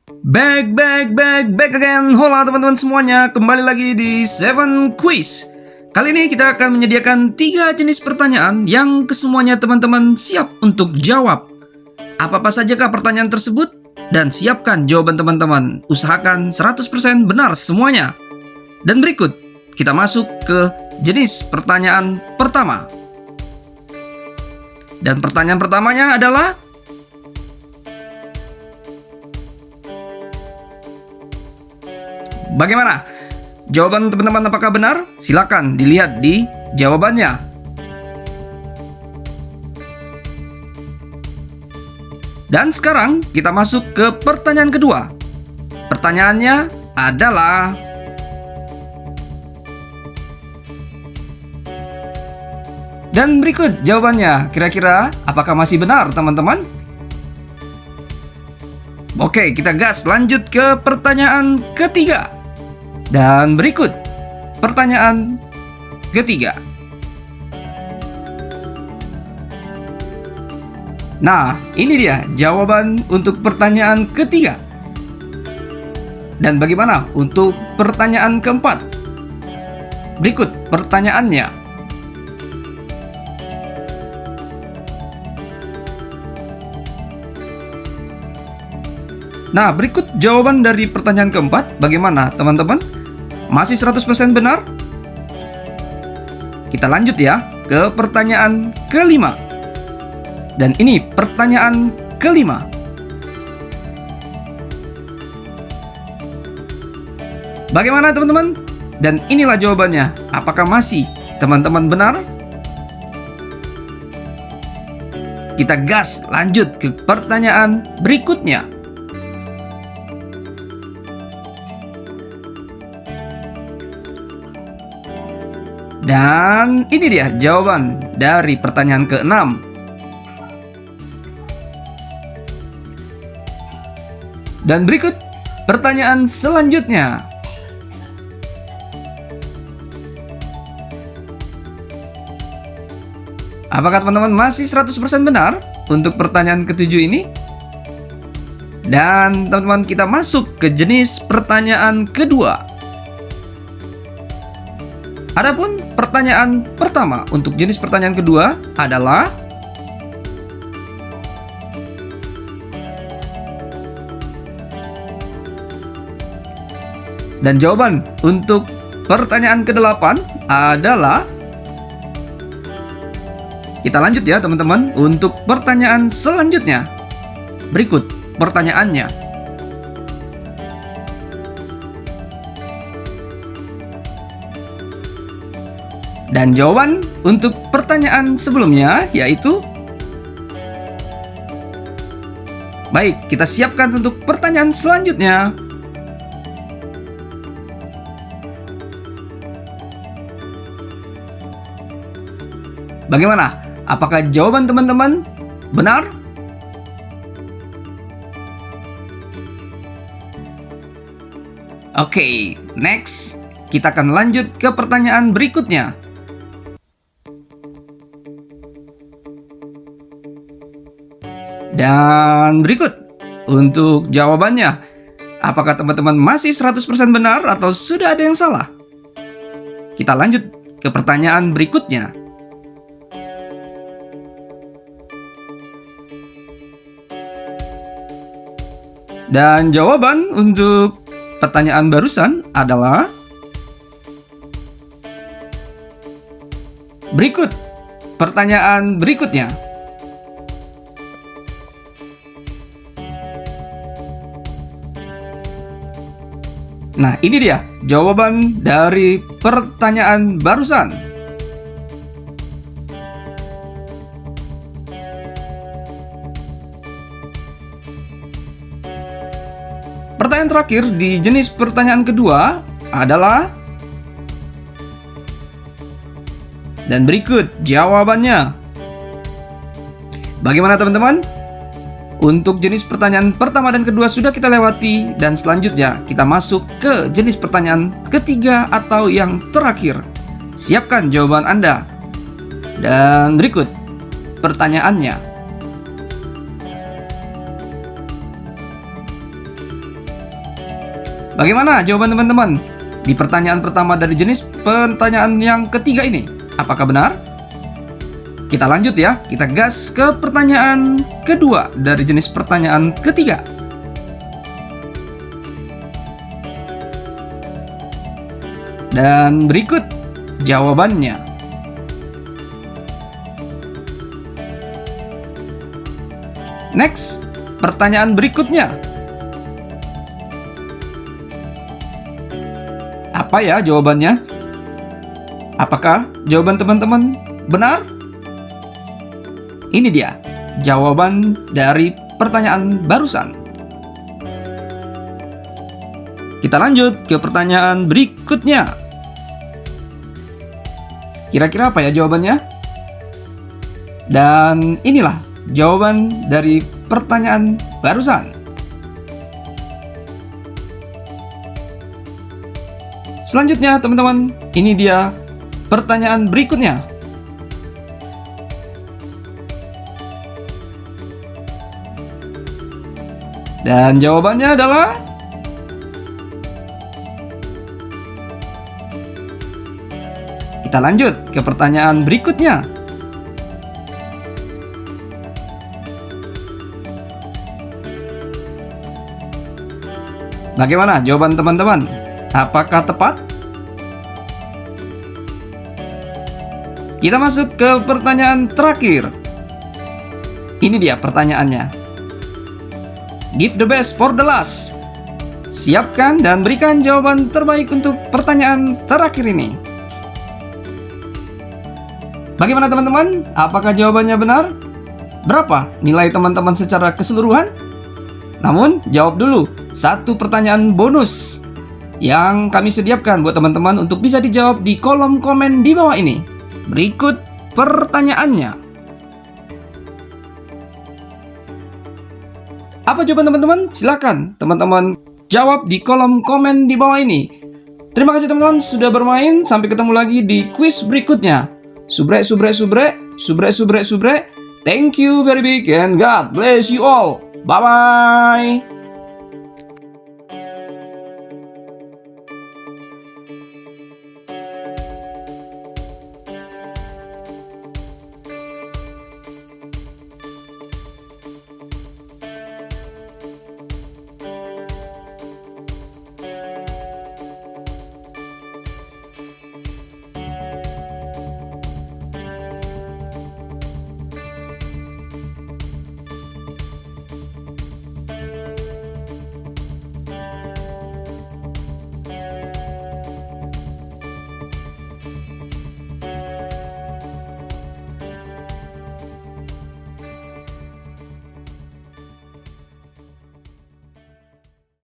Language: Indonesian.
Back again. Hola teman-teman semuanya, kembali lagi di Seven Quiz. Kali ini kita akan menyediakan 3 jenis pertanyaan yang kesemuanya teman-teman siap untuk jawab. Apa-apa sajakah pertanyaan tersebut? Dan siapkan jawaban teman-teman. Usahakan 100% benar semuanya. Dan berikut, kita masuk ke jenis pertanyaan pertama. Dan pertanyaan pertamanya adalah, bagaimana? Jawaban teman-teman apakah benar? Silakan dilihat di jawabannya. Dan sekarang kita masuk ke pertanyaan kedua. Pertanyaannya adalah, dan berikut jawabannya. Kira-kira apakah masih benar teman-teman? Oke, kita gas lanjut ke pertanyaan ketiga. Dan berikut pertanyaan ketiga. Nah, ini dia jawaban untuk pertanyaan ketiga. Dan bagaimana untuk pertanyaan keempat? Berikut pertanyaannya. Nah, berikut jawaban dari pertanyaan keempat. Bagaimana teman-teman? Masih 100% benar? Kita lanjut ya ke pertanyaan kelima. Dan ini pertanyaan kelima. Bagaimana teman-teman? Dan inilah jawabannya. Apakah masih teman-teman benar? Kita gas lanjut ke pertanyaan berikutnya. Dan ini dia jawaban dari pertanyaan ke-6. Dan berikut pertanyaan selanjutnya. Apakah teman-teman masih 100% benar untuk pertanyaan ketujuh ini? Dan teman-teman, kita masuk ke jenis pertanyaan kedua. Adapun pertanyaan pertama untuk jenis pertanyaan kedua adalah, dan jawaban untuk pertanyaan ke-8 adalah, kita lanjut ya teman-teman untuk pertanyaan selanjutnya. Berikut pertanyaannya. Dan jawaban untuk pertanyaan sebelumnya yaitu, baik, kita siapkan untuk pertanyaan selanjutnya. Bagaimana? Apakah jawaban teman-teman benar? Oke, next. Kita akan lanjut ke pertanyaan berikutnya. Dan berikut untuk jawabannya. Apakah teman-teman masih 100% benar atau sudah ada yang salah? Kita lanjut ke pertanyaan berikutnya. Dan jawaban untuk pertanyaan barusan adalah, berikut pertanyaan berikutnya. Nah, ini dia jawaban dari pertanyaan barusan. Pertanyaan terakhir di jenis pertanyaan kedua adalah, dan berikut jawabannya. Bagaimana teman-teman? Untuk jenis pertanyaan pertama dan kedua sudah kita lewati, dan selanjutnya kita masuk ke jenis pertanyaan ketiga atau yang terakhir. Siapkan jawaban Anda. Dan berikut pertanyaannya. Bagaimana jawaban teman-teman di pertanyaan pertama dari jenis pertanyaan yang ketiga ini? Apakah benar? Kita lanjut ya, kita gas ke pertanyaan kedua dari jenis pertanyaan ketiga. Dan berikut jawabannya. Next, pertanyaan berikutnya. Apa ya jawabannya? Apakah jawaban teman-teman benar? Ini dia jawaban dari pertanyaan barusan. Kita lanjut ke pertanyaan berikutnya. Kira-kira apa ya jawabannya? Dan inilah jawaban dari pertanyaan barusan. Selanjutnya teman-teman, ini dia pertanyaan berikutnya. Dan jawabannya adalah kita lanjut ke pertanyaan berikutnya. Bagaimana jawaban teman-teman? Apakah tepat? Kita masuk ke pertanyaan terakhir. Ini dia pertanyaannya. Give the best for the last. Siapkan dan berikan jawaban terbaik untuk pertanyaan terakhir ini. Bagaimana teman-teman? Apakah jawabannya benar? Berapa nilai teman-teman secara keseluruhan? Namun, jawab dulu satu pertanyaan bonus yang kami sediakan buat teman-teman untuk bisa dijawab di kolom komen di bawah ini. Berikut pertanyaannya. Apa jawaban teman-teman? Silakan teman-teman jawab di kolom komen di bawah ini. Terima kasih teman-teman sudah bermain. Sampai ketemu lagi di kuis berikutnya. Subrek, subrek, subrek, subrek, subrek, subrek. Thank you very big and God bless you all. Bye-bye.